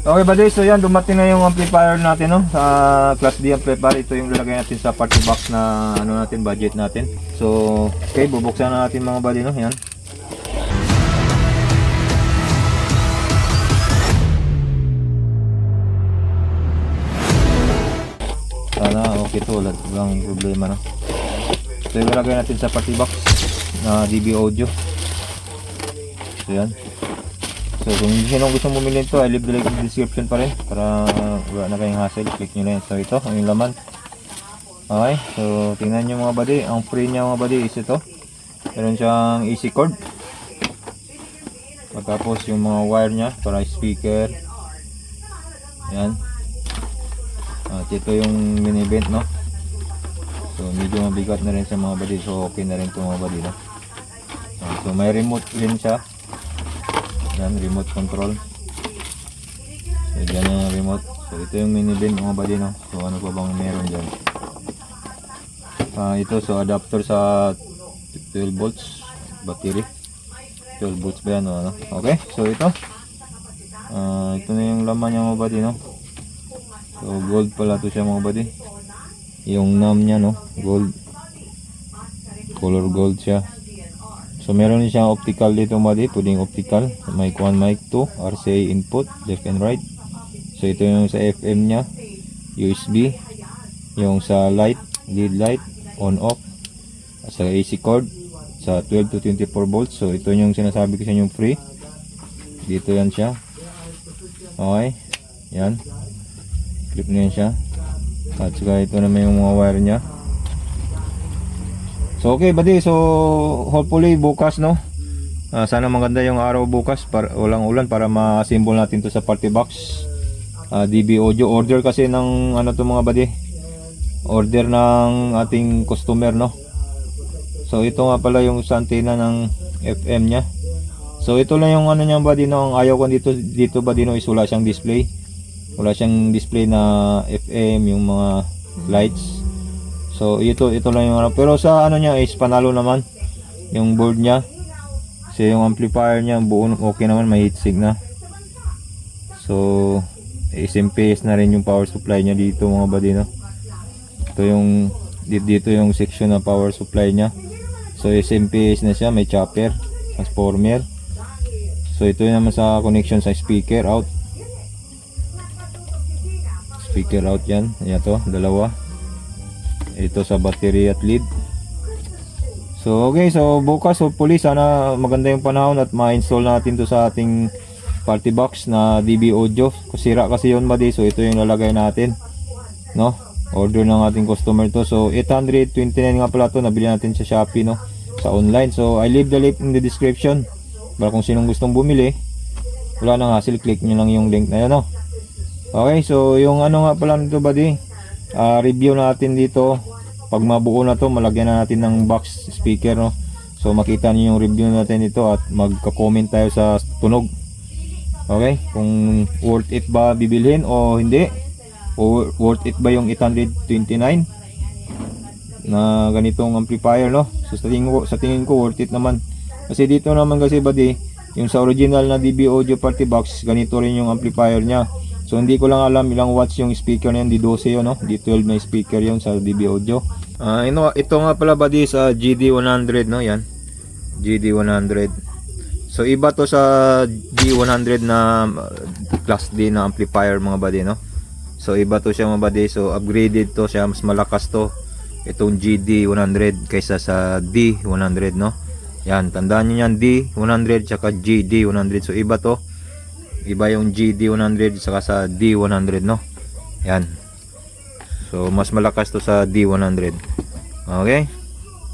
Okay buddy, so yan, dumating na yung amplifier natin, no, sa Class D amplifier. Ito yung lalagay natin sa party box na ano natin, budget natin. So okay, bubuksan na natin mga buddy, no. Yan. Sana okay to, wala lang problema, no. So yung lalagay natin sa party box na DB audio. So yan. So kung sino gustong bumili nito, I leave the link in the description pa rin para wala na kayong hassle. Click nyo na yun. So ito ang yung laman. Okay, so tingnan nyo mga buddy. Ang free niya mga buddy is ito. Meron siyang easy cord. Tapos yung mga wire niya para speaker. Yan. At ito yung mini vent, no. So medyo mabigat na rin sa mga buddy. So okay na rin ito mga buddy, no. So may remote din siya. Yan, remote control. So dyan yung remote. So ito yung mini bin mga buddy, no. So ano pa bang meron dyan? Ito, so adapter sa 12 volts battery. 12 volts ba yan, no? Okay, so ito ito na yung laman niya mga buddy, no. So gold pala to siya mga buddy. Yung nam niya, no, gold, color gold siya. So meron din siyang optical dito mga buddy, pwedeng optical, mic 1, mic 2, RCA input, left and right. So ito yung sa FM nya, USB, yung sa light, lead light, on off, sa AC cord, sa 12 to 24 volts. So ito yung sinasabi ko sa inyo free, dito yan siya. Okay, yan, clip na yan siya. At saka ito naman yung mga wire nya. So okay buddy, so hopefully bukas, no, sana maganda yung araw bukas, para walang ulan, para ma-assemble natin to sa party box. DB audio, order kasi ng ano to mga buddy, order ng ating customer, no. So ito nga pala yung sa antena ng FM nya. So ito lang yung ano nya buddy, no. Ang ayaw ko dito buddy, no, is wala siyang display. Wala siyang display na FM, yung mga lights. So ito lang yung ano, pero sa ano niya is panalo naman yung board niya. Kasi yung amplifier niya buo okay naman, may heatsink na. So SMPS na rin yung power supply niya dito mga buddy, no. Ito yung dito yung section na power supply niya. So SMPS na siya, may chopper, transformer. So ito naman sa connection sa speaker out. Speaker out yan. Ayan to, dalawa. Ito sa battery at lead. So okay, so bukas hopefully sana maganda yung panahon at ma-install natin to sa ating party box na DB audio. Kusira kasi yun buddy, so ito yung lalagay natin, no. Order ng ating customer to. So 829 nga pala to, nabili natin sa Shopee, no, sa online. So I leave the link in the description para kung sinong gustong bumili, wala nang hassle, click nyo lang yung link na yun, no. Okay, so yung ano nga pala nito buddy, review natin dito. Pag mabuo na to, malagyan na natin ng box speaker, no. So makita niyo yung review natin dito at magka-comment tayo sa tunog. Okay, kung worth it ba bibilhin o hindi, o worth it ba yung 829 na ganitong amplifier, no. So sa tingin ko worth it naman. Kasi dito naman kasi buddy, yung sa original na DB audio party box, ganito rin yung amplifier niya. So hindi ko lang alam ilang watts yung speaker na yun, D12 yun, no? D12 na speaker yun sa DB audio. Ito nga pala buddy sa GD100, no, yan, GD100. So iba to sa G100 na Class D na amplifier mga buddy, no. So iba to siya mga buddy, so upgraded to siya, mas malakas to itong GD100 kaysa sa D100, no. Yan, tandaan nyo yan, D100 tsaka GD100. So iba to, iba yung GD100 saka sa D100, no. Yan, so mas malakas to sa D100. Okay,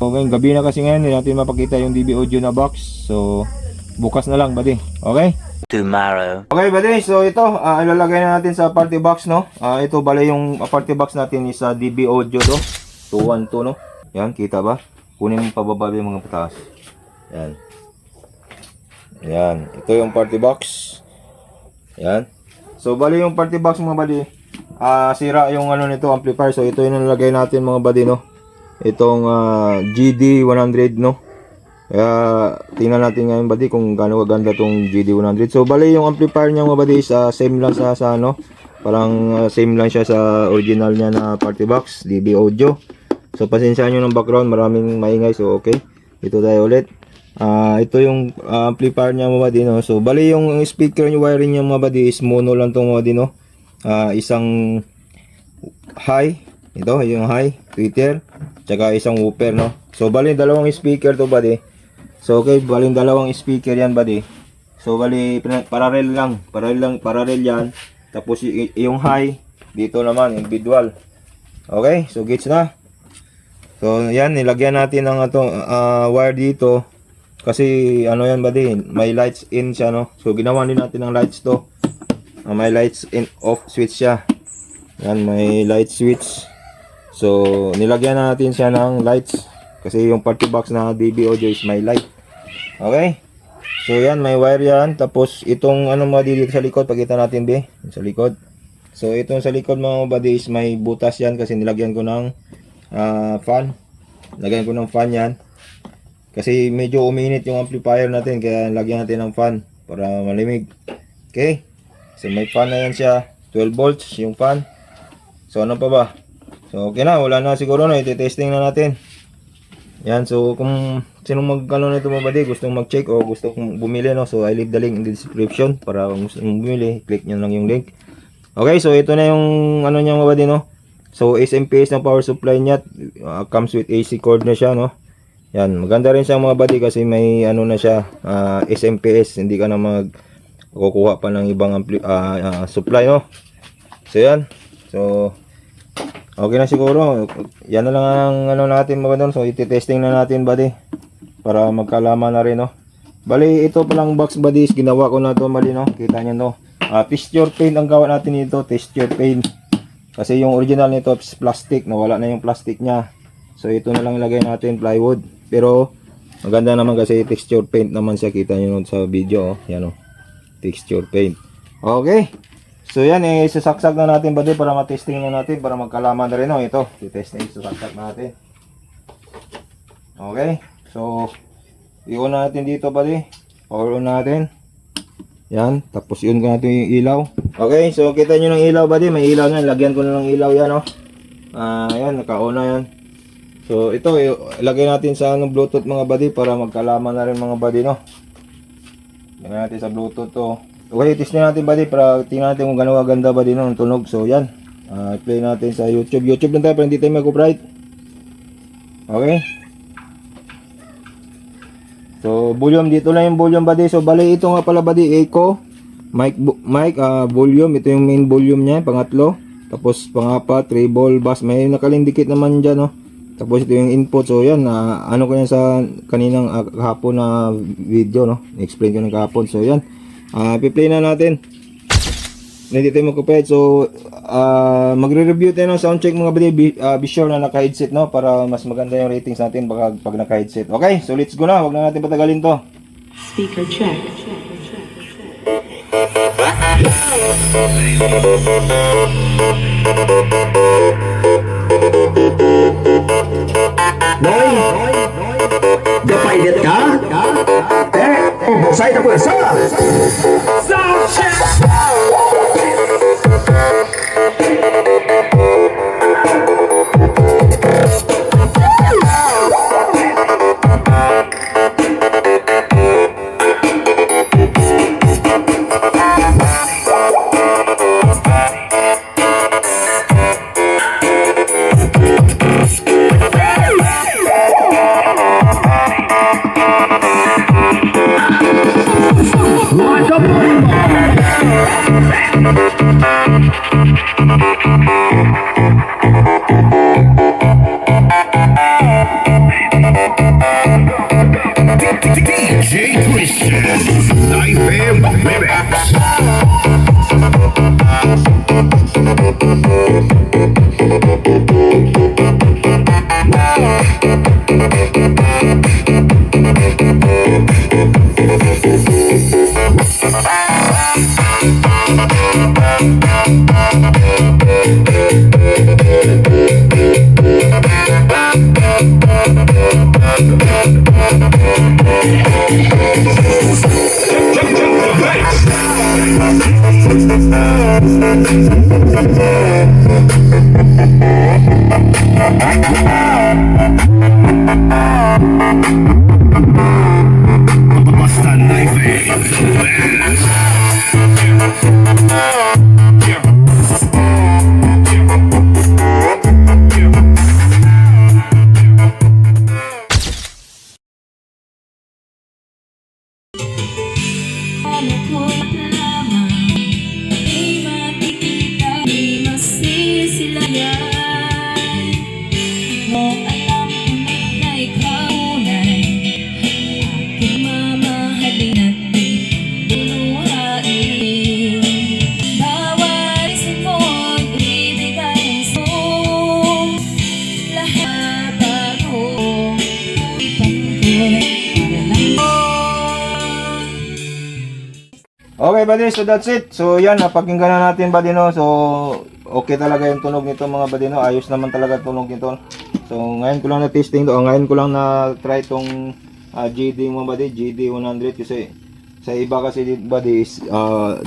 okay, gabi na kasi ngayon, hindi natin mapakita yung DB audio na box. So bukas na lang buddy. Okay, tomorrow. Okay buddy, so ito ilalagay na natin sa party box, no. Ito bale yung party box natin is sa DB audio to 212, no. Yan, kita ba? Kunin mo pababa yung mga pataas. Yan. Yan, ito yung party box. Yan. So bali yung party box mga buddy, sira yung ano nito, amplifier. So ito yung nilagay natin mga buddy, no. Itong GD100, no. Kaya tingnan natin ngayon buddy kung gaano kaganda tong GD100. So bali yung amplifier niya mga buddy is same lang sa ano, parang same lang siya sa original niya na party box, DB audio. So pasensyahan nyo ng background, maraming maingay. So okay, ito tayo ulit. Ito yung amplifier niya mga buddy, no? So bali yung speaker niya, wiring niya mga buddy is mono lang tong mga buddy, no? Isang high, ito yung high tweeter, tsaka isang woofer, no? So bali dalawang speaker to buddy. So okay, bali dalawang speaker yan buddy. So bali parallel yan. Tapos yung high dito naman individual. Okay, so gets na. So yan, nilagyan natin ng wire dito kasi ano yan buddy, may lights in siya, no? So ginawa din natin ng lights to. May lights in off switch siya. Yan, may light switch. So nilagyan natin siya ng lights kasi yung party box na DB audio is may light. Okay? So yan, may wire yan. Tapos itong ano mga dito sa likod, pakita natin be, sa likod. So itong sa likod mga buddy is may butas yan kasi nilagyan ko ng fan. Lagyan ko ng fan yan. Kasi medyo uminit yung amplifier natin kaya lagyan natin ng fan para malimig. Okay? So may fan na yan siya. 12 volts yung fan. So ano pa ba? So okay na, wala na siguro na, iti-testing na natin. Yan, so kung sinong magkano nito mga buddy, gustong mag-check o gusto kong bumili, no? So I leave the link in the description para kung gusto mong bumili, click nyo lang yung link. Okay, so ito na yung ano niya mga buddy, no? So SMPS na power supply niya, comes with AC cord na siya, no? Yan, maganda rin siya mga buddy kasi may ano na siya, SMPS, hindi ka na kukuha pa ng ibang supply, no? So yan, so okay na siguro. Yan na lang ang ano natin mga doon. So iti-testing na natin buddy para magkalaman na rin, no. Bali ito palang box buddy is ginawa ko na to buddy, no. Kita niyo, no. Texture paint ang gawa natin nito, texture paint. Kasi yung original nito is plastic, nawala na yung plastic niya. So ito na lang ilagay natin, plywood. Pero maganda naman kasi texture paint naman siya, kita niyo sa video, oh. Yan, oh. Texture paint. Okay. So yan, sasaksak na natin buddy para matesting na natin, para magkalaman na rin, no. Ito, i-testing, sasaksak natin. Okay, so i-on natin dito buddy, power on natin. Yan, tapos i-on natin yung ilaw. Okay, so kita nyo ng ilaw buddy, may ilaw na, lagyan ko na ng ilaw yan, no. Yan, naka-on na yan. So ito, ilagay natin sa Bluetooth mga buddy para magkalaman na rin mga buddy, no. Lagyan natin sa Bluetooth to. Okay, testin natin buddy para tingnan natin kung gaano kaganda buddy ng tunog. So yan, play natin sa YouTube. YouTube lang tayo para hindi tayo mag-copyright. Okay. So volume, dito lang yung volume buddy. So bali ito nga pala buddy, echo, mic, volume. Ito yung main volume niya, pangatlo. Tapos pangapat, treble, bass. May nakalindikit naman dyan, no. Tapos ito yung input. So yan, ano ko yan sa kaninang kahapon na video, no. Explain ko ng kahapon. So yan. Piplay na natin. Hindi tayo mag-copyright. So magre-review tayo ng soundcheck mga buddy. Be sure na naka-headset, no, para mas maganda yung ratings natin pag naka-headset. Okay, so let's go na. Huwag na natin patagalin to. Speaker check. Noy, gapaydet ka? Bosay ka pwersa! Sound check! DJ Christian, Life and Lyrics. Basta Knife the Ano ko lamang ay makikita, di masisilayan. Mo alam ko na ikaw na'y aking mamahalin at di luluhain. Bawat isip mo'y ibigay sa lahat ako. Ipan ko para lang Okay, buddy, so that's it. So yan, napakinggan na natin, buddy, no. So okay talaga yung tunog nito, mga buddy, no. Ayos naman talaga tunog nito. So ngayon ko lang na testing to, ngayon ko lang na try tong GD, mga buddy, GD 100, kasi sa iba kasi, buddy, is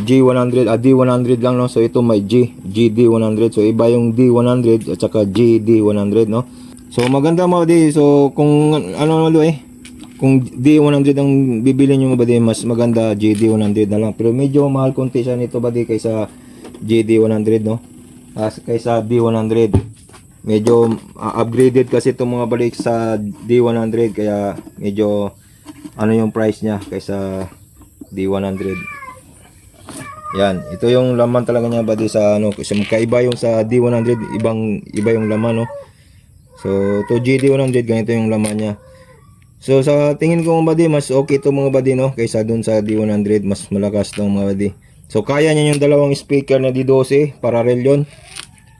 G100, D100 lang, no. So ito may GD 100. So iba yung D100 at saka GD 100, no. So maganda, mga buddy. So kung ano kung D100 ang bibili nyo, buddy, mas maganda GD100 na lang. Pero medyo mahal konti siya nito, buddy, kaysa GD100, no? Kaysa D100. Medyo upgraded kasi itong mga balik sa D100, kaya medyo ano yung price niya kaysa D100. Yan, ito yung laman talaga niya, buddy, sa ano, kasi magkaiba yung sa D100, iba yung laman, no? So to GD100, ganito yung laman niya. So sa tingin ko, mga buddy, mas okay to, mga buddy, no, kaysa dun sa D100, mas malakas tong, mga buddy. So kaya niya yung dalawang speaker na D12, parallel yun.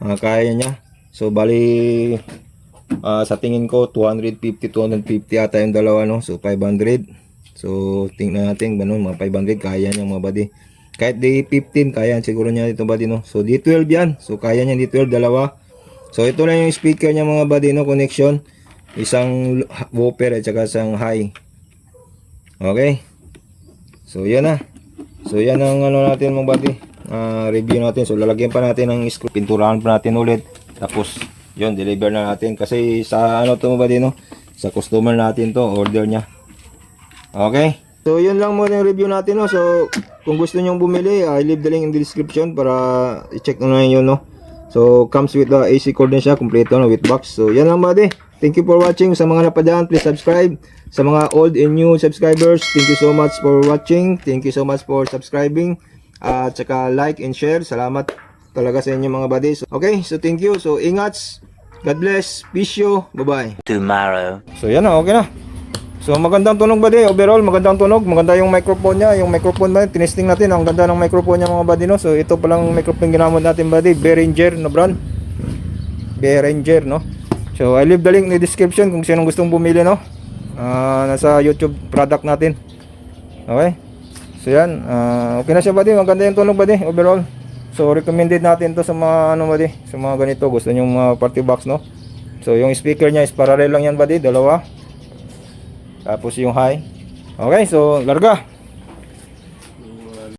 Kaya niya. So bali sa tingin ko 250 ata yung dalawa, no. So 500. So tingnan natin, mga 500 kaya niya, mga buddy. Kahit D15 kaya siguro niya ito, buddy, no. So D12 yan. So kaya niya D12 dalawa. So ito lang yung speaker niya, mga buddy, no, connection. Isang woofer at saka isang high. Okay. So yan na. So yan ang ano natin, mga buddy. Review natin. So lalagyan pa natin ng screw. Pinturahan pa natin ulit. Tapos yun, deliver na natin. Kasi sa ano to, mga buddy, no? Sa customer natin to, order niya. Okay. So yun lang muna yung review natin, no? So kung gusto nyong bumili, I leave the link in the description para i-check na yun, no? So comes with the AC cord na siya, kompleto, no, with box. So yan lang, buddy. Thank you for watching. Sa mga napadaan, please subscribe. Sa mga old and new subscribers, thank you so much for watching. Thank you so much for subscribing. At saka like and share. Salamat talaga sa inyo, mga buddies. Okay, so thank you. So ingat. God bless. Peace you. Bye-bye. Tomorrow. So yan na, okay na. So magandang tunog, buddy. Overall, magandang tunog. Maganda yung microphone niya. Yung microphone ba, tinesting natin. Ang ganda ng microphone niya, mga buddy, no. So ito palang microphone ginamit natin, buddy. Behringer na brand. Behringer, no. So I leave the link in the description kung sinong gustong bumili, no. Nasa YouTube product natin. Okay. So yan, okay na siya, buddy. Maganda yung tunog, buddy, overall. So recommended natin to sa mga ano, buddy, sa mga ganito gusto niyo mga party box, no. So yung speaker niya is parallel lang yan, buddy, dalawa. Tapos yung high. Okay, so larga.